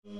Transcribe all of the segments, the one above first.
Greetings.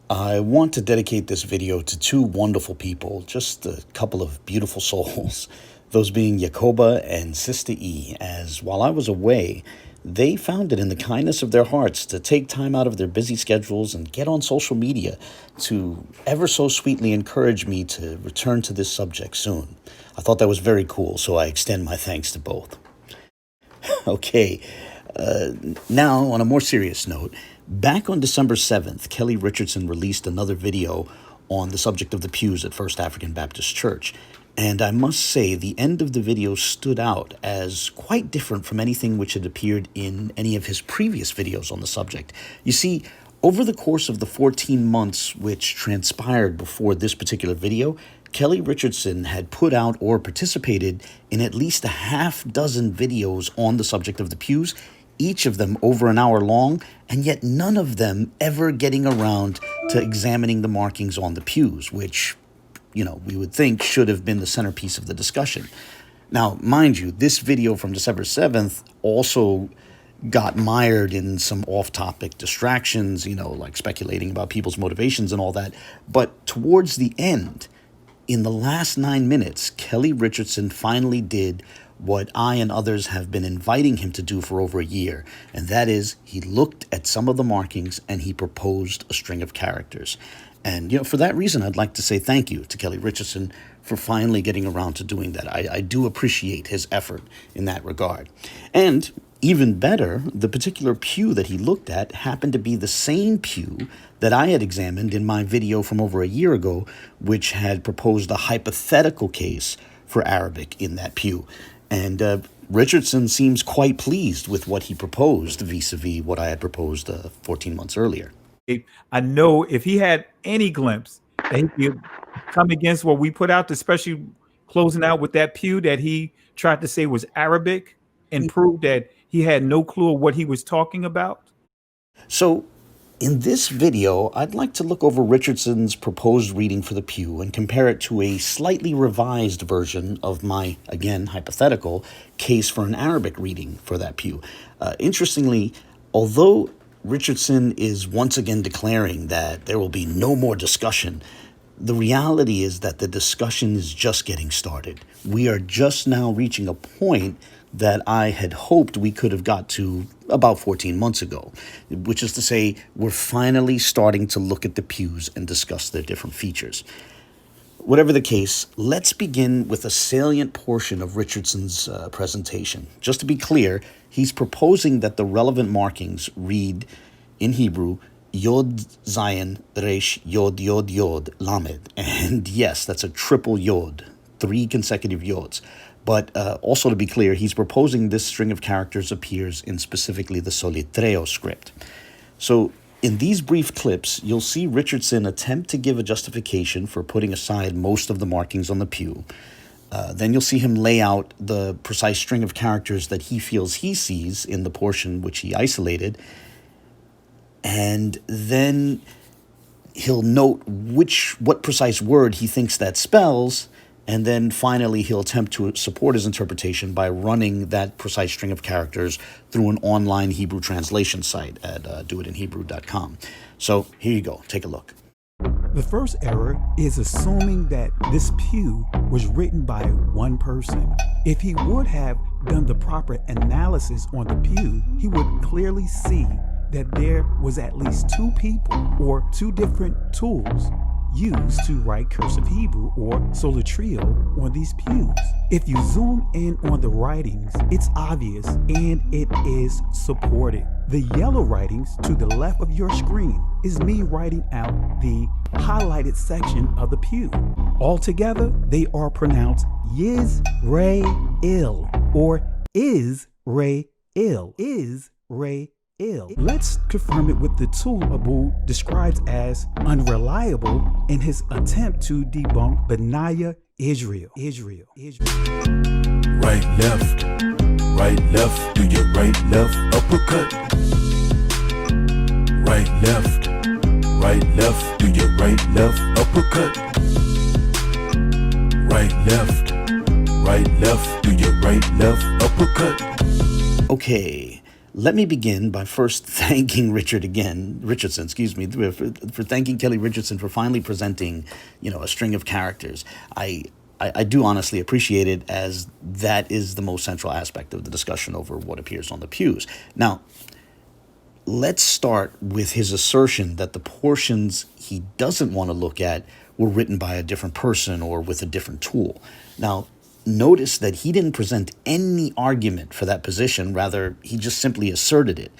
I want to dedicate this video to two wonderful people, just a couple of beautiful souls, those being Yacoba and Sister E, as while I was away, they found it in the kindness of their hearts to take time out of their busy schedules and get on social media to ever so sweetly encourage me to return to this subject soon. I thought that was very cool, so I extend my thanks to both. Okay, now on a more serious note, back on December 7th, Kelly Richardson released another video on the subject of the pews at First African Baptist Church. And I must say, the end of the video stood out as quite different from anything which had appeared in any of his previous videos on the subject. You see, over the course of the 14 months which transpired before this particular video, Kelly Richardson had put out or participated in at least a half dozen videos on the subject of the pews, each of them over an hour long, and yet none of them ever getting around to examining the markings on the pews, which, you know, we would think should have been the centerpiece of the discussion. Now, mind you, this video from December 7th also got mired in some off-topic distractions, you know, like speculating about people's motivations and all that. But towards the end, in the last 9 minutes, Kelly Richardson finally did what I and others have been inviting him to do for over a year, and that is he looked at some of the markings and he proposed a string of characters. And, you know, for that reason, I'd like to say thank you to Kelly Richardson for finally getting around to doing that. I do appreciate his effort in that regard. And even better, the particular pew that he looked at happened to be the same pew that I had examined in my video from over a year ago, which had proposed a hypothetical case for Arabic in that pew. And Richardson seems quite pleased with what he proposed vis-a-vis what I had proposed 14 months earlier. I know if he had any glimpse that he could come against what we put out, especially closing out with that pew that he tried to say was Arabic and prove that he had no clue of what he was talking about. So in this video, I'd like to look over Richardson's proposed reading for the pew and compare it to a slightly revised version of my, again, hypothetical case for an Arabic reading for that pew. Interestingly, although Richardson is once again declaring that there will be no more discussion, the reality is that the discussion is just getting started. We are just now reaching a point that I had hoped we could have got to about 14 months ago, which is to say we're finally starting to look at the pews and discuss their different features. Whatever the case, let's begin with a salient portion of Richardson's presentation. Just to be clear, he's proposing that the relevant markings read in Hebrew, Yod Zayin Resh Yod Yod Yod Lamed. And yes, that's a triple Yod, 3 consecutive Yods. But also to be clear, he's proposing this string of characters appears in specifically the Solitreo script. So in these brief clips, you'll see Richardson attempt to give a justification for putting aside most of the markings on the pew. Then you'll see him lay out the precise string of characters that he feels he sees in the portion which he isolated. And then he'll note what precise word he thinks that spells. And then finally, he'll attempt to support his interpretation by running that precise string of characters through an online Hebrew translation site at doitinhebrew.com. So here you go. Take a look. The first error is assuming that this pew was written by one person. If he would have done the proper analysis on the pew, he would clearly see that there was at least 2 people or 2 different tools used to write cursive Hebrew or soletreo on these pews. If you zoom in on the writings, it's obvious and it is supported. The yellow writings to the left of your screen is me writing out the highlighted section of the pew. Altogether, they are pronounced Yiz-Ray-Il or Is-Ray-Il. Is-Ray-Il. Let's confirm it with the tool Abu describes as unreliable in his attempt to debunk Benaiah Israel. Right, left, do your right, left, uppercut. Right, left, do your right, left, uppercut. Right, left, do your right, left, uppercut. Okay, let me begin by first thanking Richardson, for thanking Kelly Richardson for finally presenting, a string of characters. I do honestly appreciate it, as that is the most central aspect of the discussion over what appears on the pews. Now, let's start with his assertion that the portions he doesn't want to look at were written by a different person or with a different tool. Now, notice that he didn't present any argument for that position. Rather, he just simply asserted it.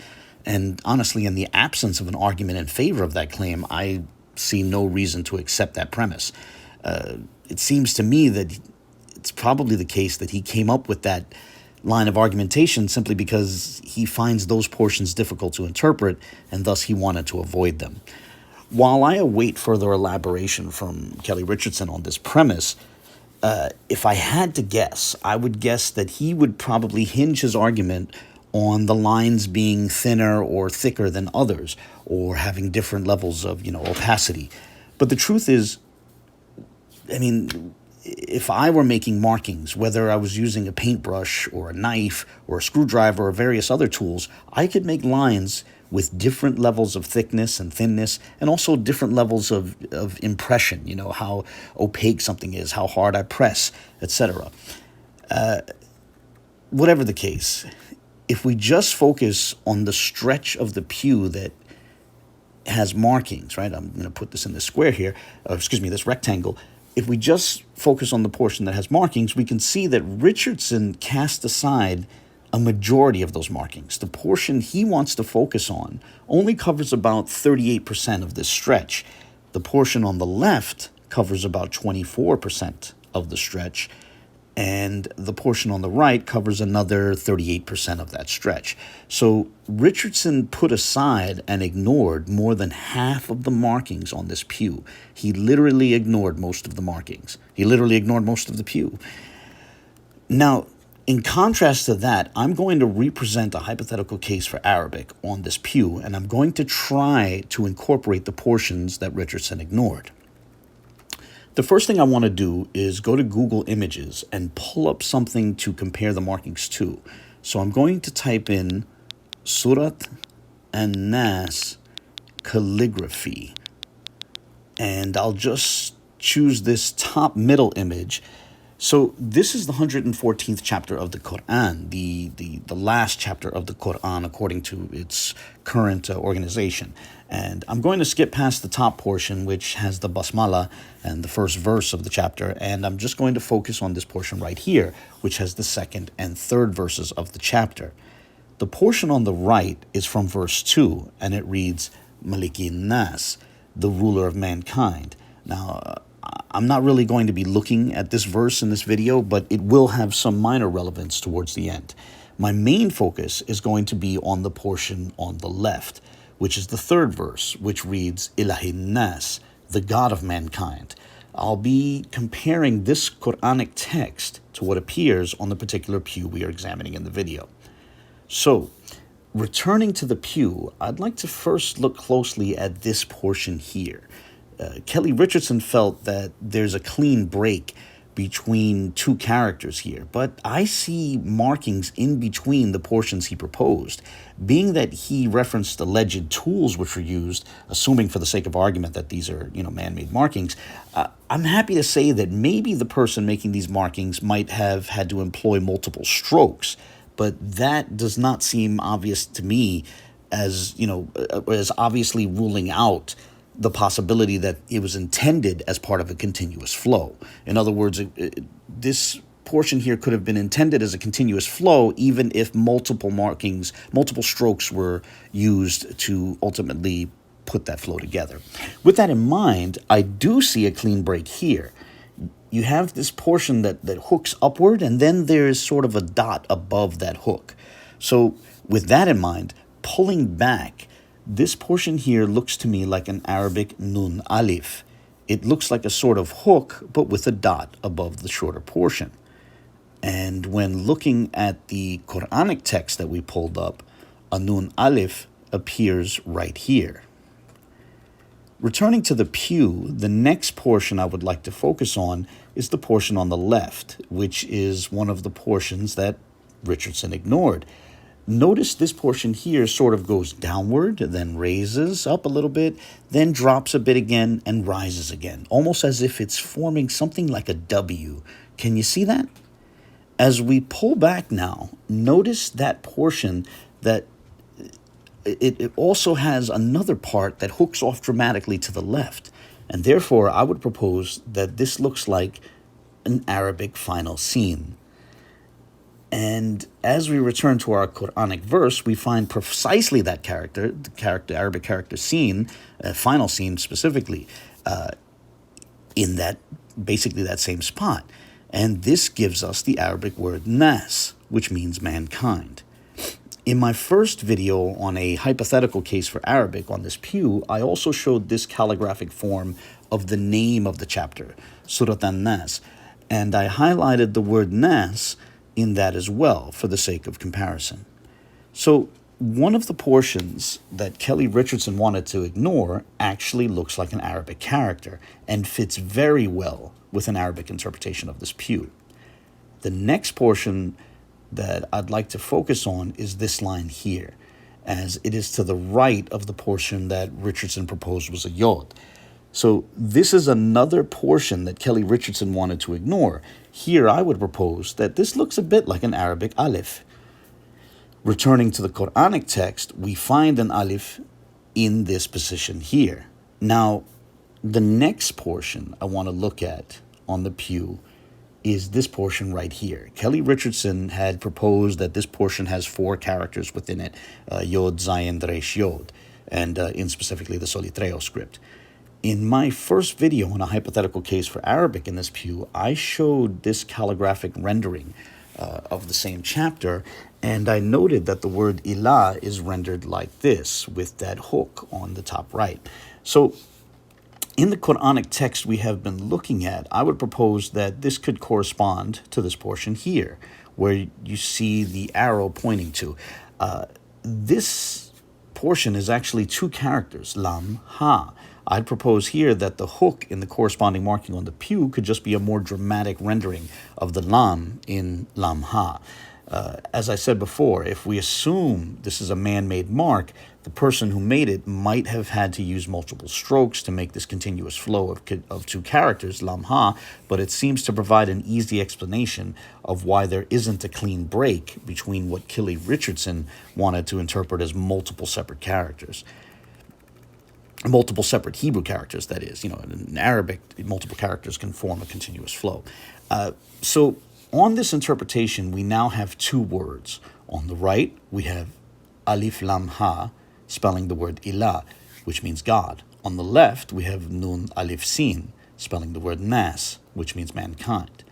And honestly, in the absence of an argument in favor of that claim, I see no reason to accept that premise. It seems to me that it's probably the case that he came up with that line of argumentation simply because he finds those portions difficult to interpret, and thus he wanted to avoid them. While I await further elaboration from Kelly Richardson on this premise, if I had to guess, I would guess that he would probably hinge his argument on the lines being thinner or thicker than others, or having different levels of, opacity. But the truth is, if I were making markings, whether I was using a paintbrush or a knife or a screwdriver or various other tools, I could make lines with different levels of thickness and thinness, and also different levels of impression, how opaque something is, how hard I press, etc. Whatever the case, if we just focus on the stretch of the pew that has markings, right? I'm going to put this in this square here, this rectangle. If we just focus on the portion that has markings, we can see that Richardson cast aside a majority of those markings. The portion he wants to focus on only covers about 38% of this stretch. The portion on the left covers about 24% of the stretch, and the portion on the right covers another 38% of that stretch. So Richardson put aside and ignored more than half of the markings on this pew. He literally ignored most of the markings. He literally ignored most of the pew. Now, in contrast to that, I'm going to represent a hypothetical case for Arabic on this pew, and I'm going to try to incorporate the portions that Richardson ignored. The first thing I want to do is go to Google Images and pull up something to compare the markings to. So I'm going to type in Surat and Nas calligraphy, and I'll just choose this top middle image. So this is the 114th chapter of the Qur'an, the last chapter of the Qur'an according to its current organization. And I'm going to skip past the top portion, which has the basmala and the first verse of the chapter, and I'm just going to focus on this portion right here, which has the second and third verses of the chapter. The portion on the right is from verse 2, and it reads, Maliki Nas, the ruler of mankind. Now, I'm not really going to be looking at this verse in this video, but it will have some minor relevance towards the end. My main focus is going to be on the portion on the left, which is the third verse, which reads, Ilahi Nas, the God of mankind. I'll be comparing this Quranic text to what appears on the particular pew we are examining in the video. So, returning to the pew, I'd like to first look closely at this portion here. Kelly Richardson felt that there's a clean break between two characters here, but I see markings in between the portions he proposed. Being that he referenced alleged tools which were used, assuming for the sake of argument that these are, man-made markings, I'm happy to say that maybe the person making these markings might have had to employ multiple strokes, but that does not seem obvious to me as obviously ruling out the possibility that it was intended as part of a continuous flow. In other words, this portion here could have been intended as a continuous flow, even if multiple strokes were used to ultimately put that flow together. With that in mind, I do see a clean break here. You have this portion that hooks upward, and then there's sort of a dot above that hook. So with that in mind, pulling back, this portion here looks to me like an Arabic nun alif. It looks like a sort of hook, but with a dot above the shorter portion. And when looking at the Quranic text that we pulled up, a nun alif appears right here. Returning to the pew, the next portion I would like to focus on is the portion on the left, which is one of the portions that Richardson ignored. Notice this portion here sort of goes downward, then raises up a little bit, then drops a bit again and rises again, almost as if it's forming something like a W. Can you see that? As we pull back now, notice that portion that it also has another part that hooks off dramatically to the left. And therefore, I would propose that this looks like an Arabic final scene. And as we return to our Quranic verse, we find precisely that Arabic character scene, final scene specifically, in that, basically that same spot. And this gives us the Arabic word nas, which means mankind. In my first video on a hypothetical case for Arabic on this pew, I also showed this calligraphic form of the name of the chapter, Surat an-Nas, and I highlighted the word nas in that as well for the sake of comparison. So one of the portions that Kelly Richardson wanted to ignore actually looks like an Arabic character and fits very well with an Arabic interpretation of this pew. The next portion that I'd like to focus on is this line here, as it is to the right of the portion that Richardson proposed was a yod. So this is another portion that Kelly Richardson wanted to ignore. Here I would propose that this looks a bit like an Arabic alif. Returning to the Quranic text, we find an alif in this position here. Now, the next portion I want to look at on the pew is this portion right here. Kelly Richardson had proposed that this portion has 4 characters within it, Yod, Zayin, Resh, Yod, and in specifically the Solitreo script. In my first video on a hypothetical case for Arabic in this pew, I showed this calligraphic rendering of the same chapter, and I noted that the word ilah is rendered like this, with that hook on the top right. So in the Quranic text we have been looking at, I would propose that this could correspond to this portion here, where you see the arrow pointing to. This portion is actually 2 characters, lam, ha. I'd propose here that the hook in the corresponding marking on the pew could just be a more dramatic rendering of the lam in lam, ha. As I said before, if we assume this is a man-made mark, the person who made it might have had to use multiple strokes to make this continuous flow of 2 characters, lam ha, but it seems to provide an easy explanation of why there isn't a clean break between what Kelly Richardson wanted to interpret as multiple separate characters. Multiple separate Hebrew characters, that is. In Arabic, multiple characters can form a continuous flow. So on this interpretation, we now have 2 words. On the right, we have alif lam ha, spelling the word ilah, which means God. On the left, we have nun alif sin, spelling the word nas, which means mankind.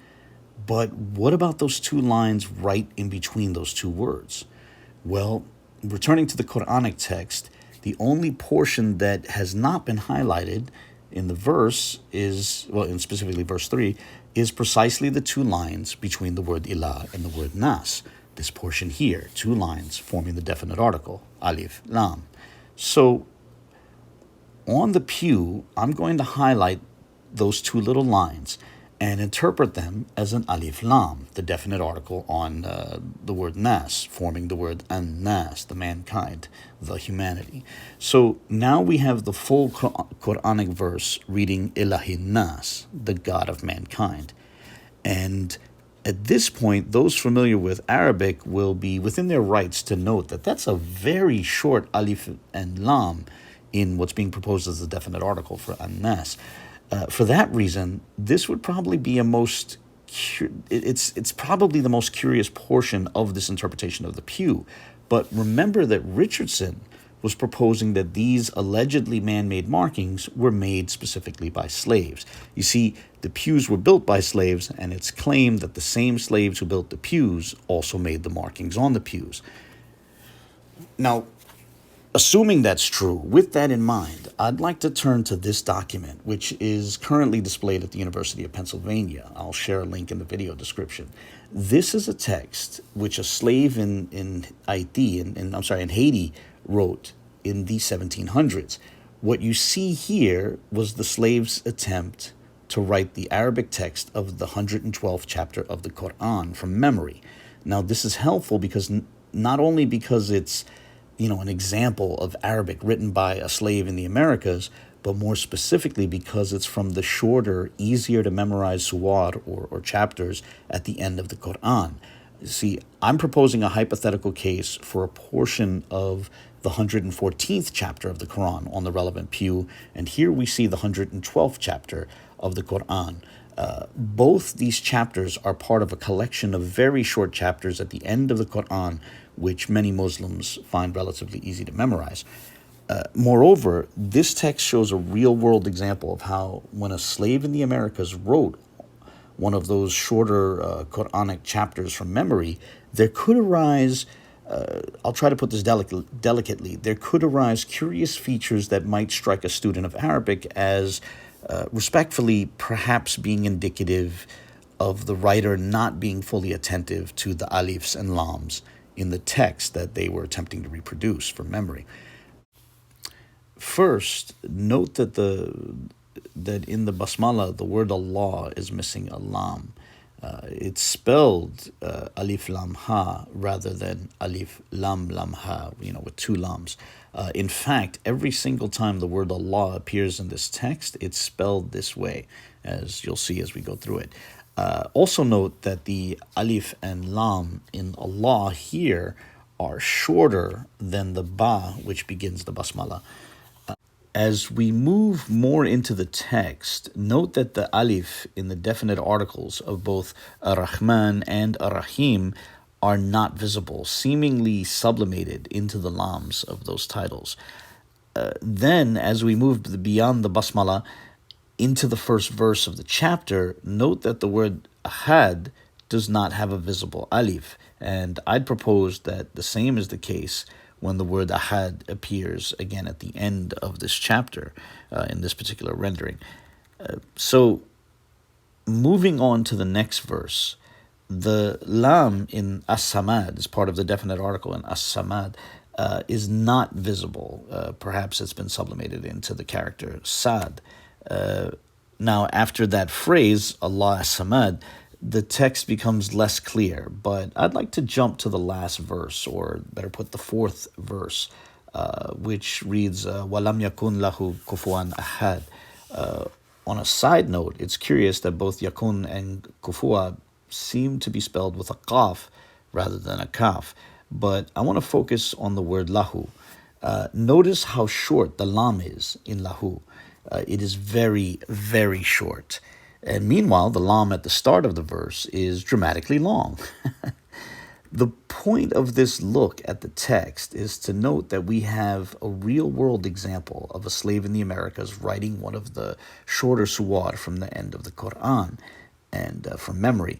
But what about those 2 lines right in between those 2 words? Well, returning to the Quranic text, the only portion that has not been highlighted in the verse is, well, in specifically verse 3, is precisely the 2 lines between the word ilah and the word nas. This portion here, 2 lines forming the definite article, alif, lam. So on the pew, I'm going to highlight those 2 little lines and interpret them as an alif lam, the definite article on the word nas, forming the word an-nas, the mankind, the humanity. So now we have the full Quranic verse reading ilahin nas, the God of mankind. And at this point, those familiar with Arabic will be within their rights to note that that's a very short alif and lam in what's being proposed as the definite article for an-nas. For that reason, this would probably be it's probably the most curious portion of this interpretation of the pew. But remember that Richardson was proposing that these allegedly man-made markings were made specifically by slaves. You see, the pews were built by slaves, and it's claimed that the same slaves who built the pews also made the markings on the pews. Now, assuming that's true, with that in mind, I'd like to turn to this document, which is currently displayed at the University of Pennsylvania. I'll share a link in the video description. This is a text which a slave in Haiti wrote in the 1700s. What you see here was the slaves' attempt to write the Arabic text of the 112th chapter of the Qur'an from memory. Now, this is helpful because not only because it's, an example of Arabic written by a slave in the Americas, but more specifically because it's from the shorter, easier to memorize suwar or chapters at the end of the Qur'an. See, I'm proposing a hypothetical case for a portion of the 114th chapter of the Quran on the relevant pew, and here we see the 112th chapter of the Quran. Both these chapters are part of a collection of very short chapters at the end of the Quran, which many Muslims find relatively easy to memorize. Moreover, this text shows a real-world example of how when a slave in the Americas wrote one of those shorter Quranic chapters from memory, there could arise, I'll try to put this delicately, there could arise curious features that might strike a student of Arabic as respectfully perhaps being indicative of the writer not being fully attentive to the alifs and lams in the text that they were attempting to reproduce from memory. First, note that in the basmala, the word Allah is missing a lam. It's spelled alif lam ha rather than alif lam lam ha, with two lams. In fact, every single time the word Allah appears in this text, it's spelled this way, as you'll see as we go through it. Also note that the alif and lam in Allah here are shorter than the ba, which begins the basmala. As we move more into the text, note that the alif in the definite articles of both ar-Rahman and ar-Rahim are not visible, seemingly sublimated into the lams of those titles. Then, as we move beyond the basmala into the first verse of the chapter, note that the word ahad does not have a visible alif, and I'd propose that the same is the case when the word ahad appears again at the end of this chapter in this particular rendering. So, moving on to the next verse, the lam in as-samad is part of the definite article in as-samad is not visible. Perhaps it's been sublimated into the character sad. Now, after that phrase, Allah as-samad, the text becomes less clear, but I'd like to jump to the last verse, or better put, the fourth verse, which reads, وَلَمْ يَكُنْ لَهُ كُفُوًا أَحَدٌ. On a side note, it's curious that both yakun and kufua seem to be spelled with a qaf rather than a kaf, but I want to focus on the word lahu. Notice how short the lam is in lahu. It is very, very short. And meanwhile, the lam at the start of the verse is dramatically long. The point of this look at the text is to note that we have a real-world example of a slave in the Americas writing one of the shorter suwar from the end of the Qur'an and from memory.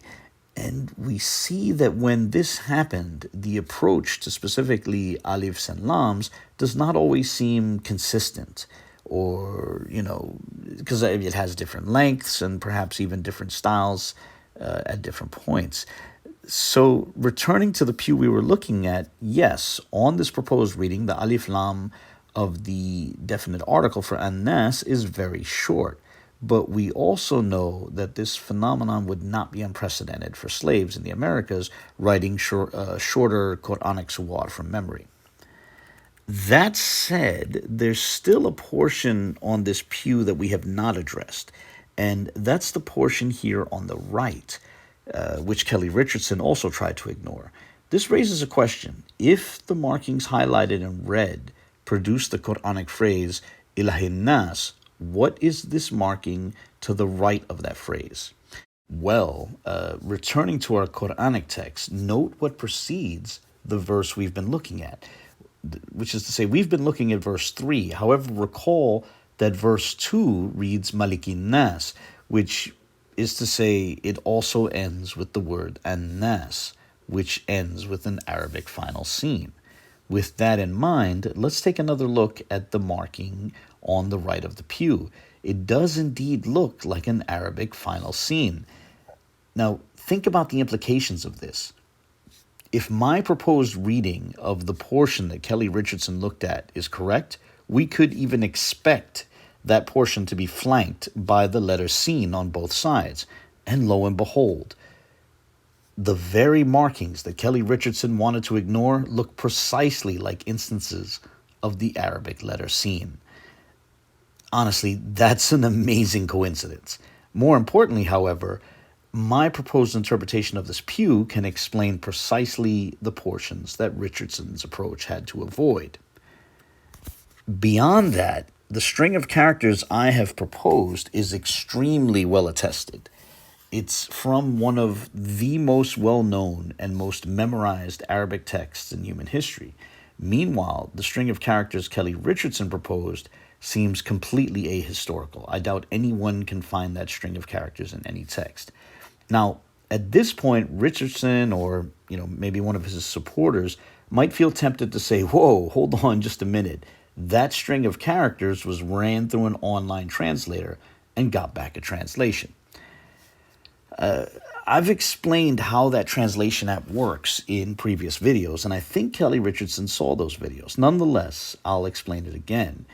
And we see that when this happened, the approach to specifically alifs and lams does not always seem consistent, or, because it has different lengths and perhaps even different styles at different points. So, returning to the pew we were looking at, yes, on this proposed reading, the alif lam of the definite article for an-nas is very short. But we also know that this phenomenon would not be unprecedented for slaves in the Americas writing shorter Quranic suwar from memory. That said, there's still a portion on this pew that we have not addressed, and that's the portion here on the right, which Kelly Richardson also tried to ignore. This raises a question. If the markings highlighted in red produce the Quranic phrase ilahin nas, what is this marking to the right of that phrase? Well, returning to our Quranic text, note what precedes the verse we've been looking at, which is to say, we've been looking at verse 3. However, recall that verse 2 reads Malikin Nas, which is to say it also ends with the word an-nas, which ends with an Arabic final scene. With that in mind, let's take another look at the marking on the right of the pew. It does indeed look like an Arabic final scene. Now, think about the implications of this. if my proposed reading of the portion that Kelly Richardson looked at is correct, we could even expect that portion to be flanked by the letter seen on both sides. And lo and behold, the very markings that Kelly Richardson wanted to ignore look precisely like instances of the Arabic letter seen. Honestly, that's an amazing coincidence. More importantly, however, my proposed interpretation of this pew can explain precisely the portions that Richardson's approach had to avoid. Beyond that, the string of characters I have proposed is extremely well attested. It's from one of the most well-known and most memorized Arabic texts in human history. Meanwhile, the string of characters Kelly Richardson proposed seems completely ahistorical. I doubt anyone can find that string of characters in any text. Now, at this point, Richardson or maybe one of his supporters might feel tempted to say, whoa, hold on just a minute. That string of characters was ran through an online translator and got back a translation. I've explained how that translation app works in previous videos, and I think Kelly Richardson saw those videos. Nonetheless, I'll explain it again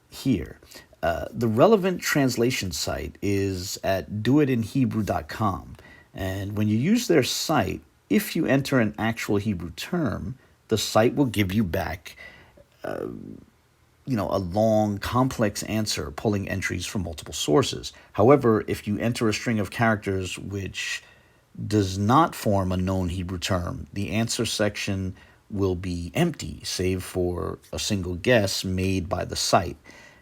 here. The relevant translation site is at doitinhebrew.com, and when you use their site, if you enter an actual Hebrew term, the site will give you back a long, complex answer pulling entries from multiple sources. However, if you enter a string of characters which does not form a known Hebrew term, the answer section will be empty, save for a single guess made by the site.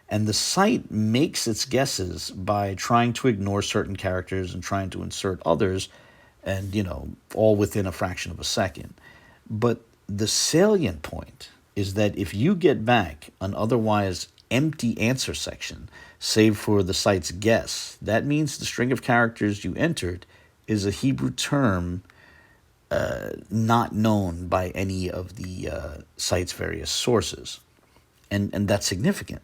And the site makes its guesses by trying to ignore certain characters and trying to insert others, and, all within a fraction of a second. But the salient point is that if you get back an otherwise empty answer section, save for the site's guess, that means the string of characters you entered is a Hebrew term not known by any of the site's various sources. And that's significant.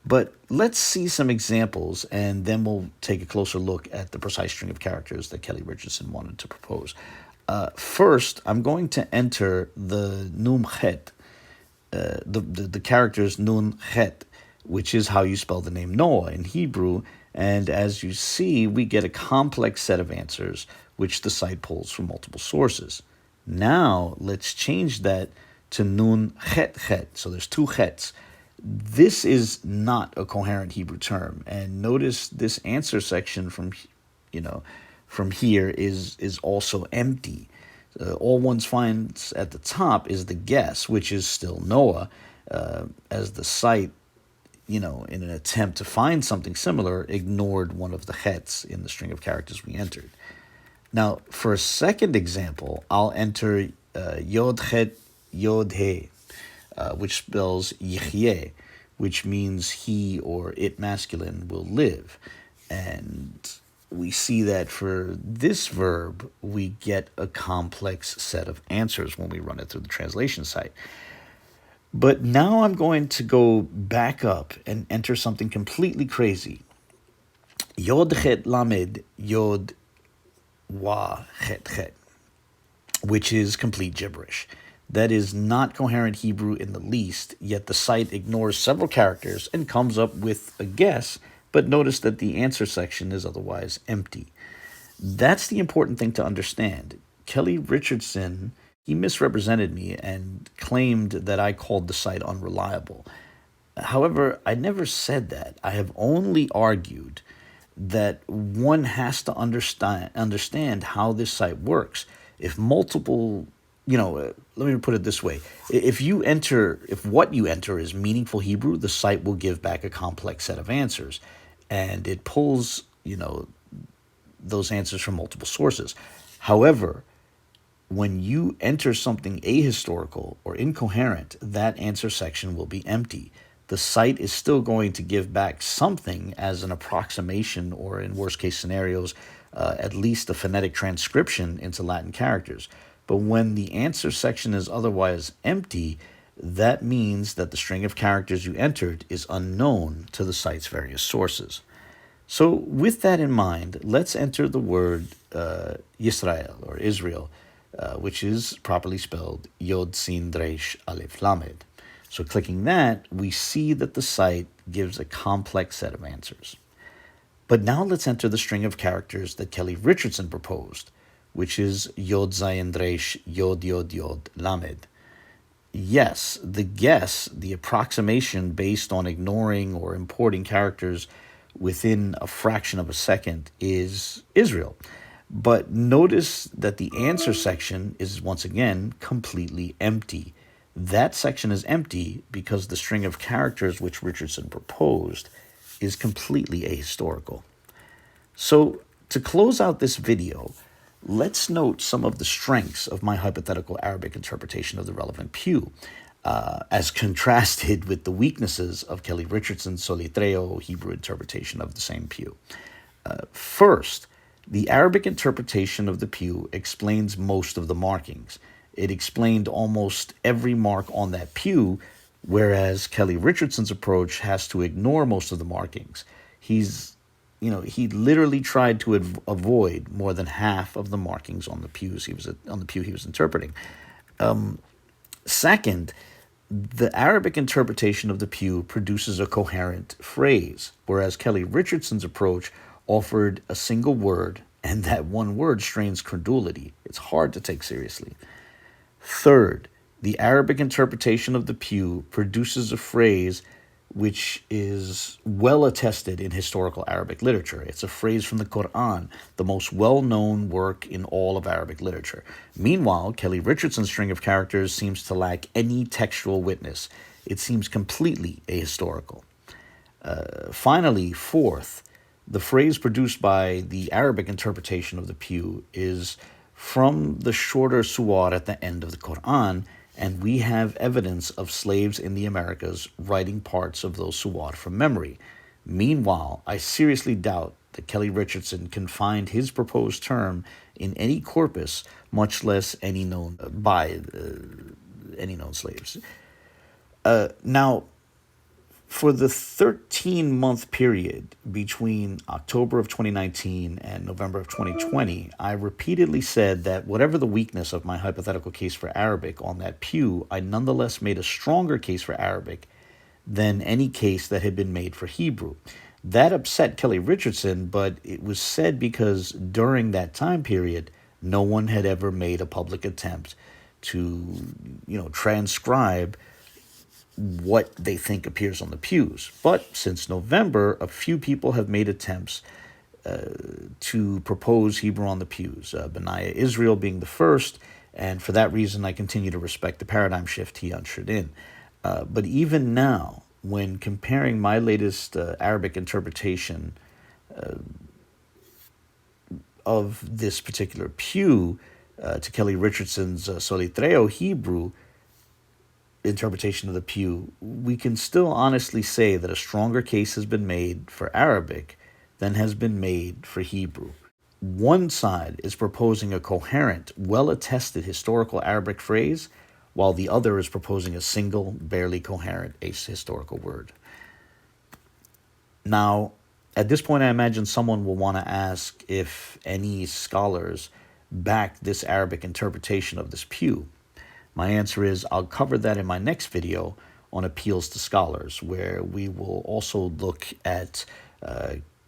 But let's see some examples, and then we'll take a closer look at the precise string of characters that Kelly Richardson wanted to propose. First, I'm going to enter the Nun Het, the characters Nun Het, which is how you spell the name Noah in Hebrew. And as you see, we get a complex set of answers, which the site pulls from multiple sources. Now, let's change that to Nun Het Het. So there's two Hets. This is not a coherent Hebrew term. And notice this answer section from here is also empty. All one finds at the top is the guess, which is still Noah, as the site, in an attempt to find something similar, ignored one of the hets in the string of characters we entered. Now, for a second example, I'll enter Yod Het Yod He, which spells Yihyeh, which means he or it masculine will live. And we see that for this verb, we get a complex set of answers when we run it through the translation site. But now I'm going to go back up and enter something completely crazy. Yod Het Lamed Yod Wa Het Het, which is complete gibberish. That is not coherent Hebrew in the least, yet the site ignores several characters and comes up with a guess, but notice that the answer section is otherwise empty. That's the important thing to understand. Kelly Richardson, he misrepresented me and claimed that I called the site unreliable. However, I never said that. I have only argued that one has to understand how this site works. If multiple, let me put it this way. If what you enter is meaningful Hebrew, the site will give back a complex set of answers. And it pulls, those answers from multiple sources. However, when you enter something ahistorical or incoherent, that answer section will be empty. The site is still going to give back something as an approximation, or in worst case scenarios, at least a phonetic transcription into Latin characters. But when the answer section is otherwise empty, that means that the string of characters you entered is unknown to the site's various sources. So with that in mind, let's enter the word Yisrael or Israel, which is properly spelled Yod Sin Resh Alef Lamed. So clicking that, we see that the site gives a complex set of answers. But now let's enter the string of characters that Kelly Richardson proposed, which is Yod Zayin Resh Yod Yod Yod Lamed. Yes, the guess, the approximation based on ignoring or importing characters within a fraction of a second is Israel. But notice that the answer section is once again completely empty. That section is empty because the string of characters which Richardson proposed is completely ahistorical. So to close out this video, let's note some of the strengths of my hypothetical Arabic interpretation of the relevant pew, as contrasted with the weaknesses of Kelly Richardson's Solitreo Hebrew interpretation of the same pew. First, the Arabic interpretation of the pew explains most of the markings. It explained almost every mark on that pew, whereas Kelly Richardson's approach has to ignore most of the markings. He literally tried to avoid more than half of the markings on the pew he was interpreting. Second, the Arabic interpretation of the pew produces a coherent phrase, whereas Kelly Richardson's approach offered a single word, and that one word strains credulity. It's hard to take seriously. Third, the Arabic interpretation of the pew produces a phrase which is well attested in historical Arabic literature. It's a phrase from the Qur'an, the most well-known work in all of Arabic literature. Meanwhile, Kelly Richardson's string of characters seems to lack any textual witness. It seems completely ahistorical. Finally, fourth, the phrase produced by the Arabic interpretation of the pew is from the shorter suwar at the end of the Qur'an, and we have evidence of slaves in the Americas writing parts of those suwar from memory. Meanwhile, I seriously doubt that Kelly Richardson can find his proposed term in any corpus, much less any known any known slaves. Now, for the 13-month period between October of 2019 and November of 2020, I repeatedly said that whatever the weakness of my hypothetical case for Arabic on that pew, I nonetheless made a stronger case for Arabic than any case that had been made for Hebrew. That upset Kelly Richardson, but it was said because during that time period, no one had ever made a public attempt to, transcribe what they think appears on the pews. But since November, a few people have made attempts to propose Hebrew on the pews, Benaiah Israel being the first, and for that reason I continue to respect the paradigm shift he ushered in. But even now, when comparing my latest Arabic interpretation of this particular pew to Kelly Richardson's Solitreo Hebrew interpretation of the pew, we can still honestly say that a stronger case has been made for Arabic than has been made for Hebrew. One side is proposing a coherent, well-attested historical Arabic phrase, while the other is proposing a single, barely coherent ahistorical word. Now, at this point, I imagine someone will want to ask if any scholars back this Arabic interpretation of this pew. My answer is I'll cover that in my next video on appeals to scholars, where we will also look at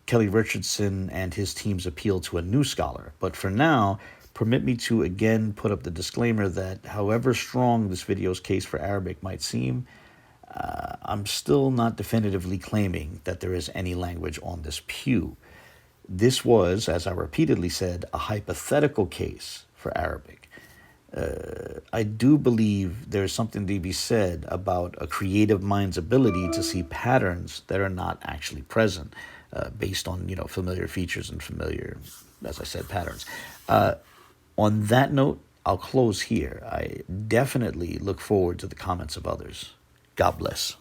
Kelly Richardson and his team's appeal to a new scholar. But for now, permit me to again put up the disclaimer that however strong this video's case for Arabic might seem, I'm still not definitively claiming that there is any language on this pew. This was, as I repeatedly said, a hypothetical case for Arabic. I do believe there's something to be said about a creative mind's ability to see patterns that are not actually present, based on familiar features and familiar, as I said, patterns. On that note, I'll close here. I definitely look forward to the comments of others. God bless.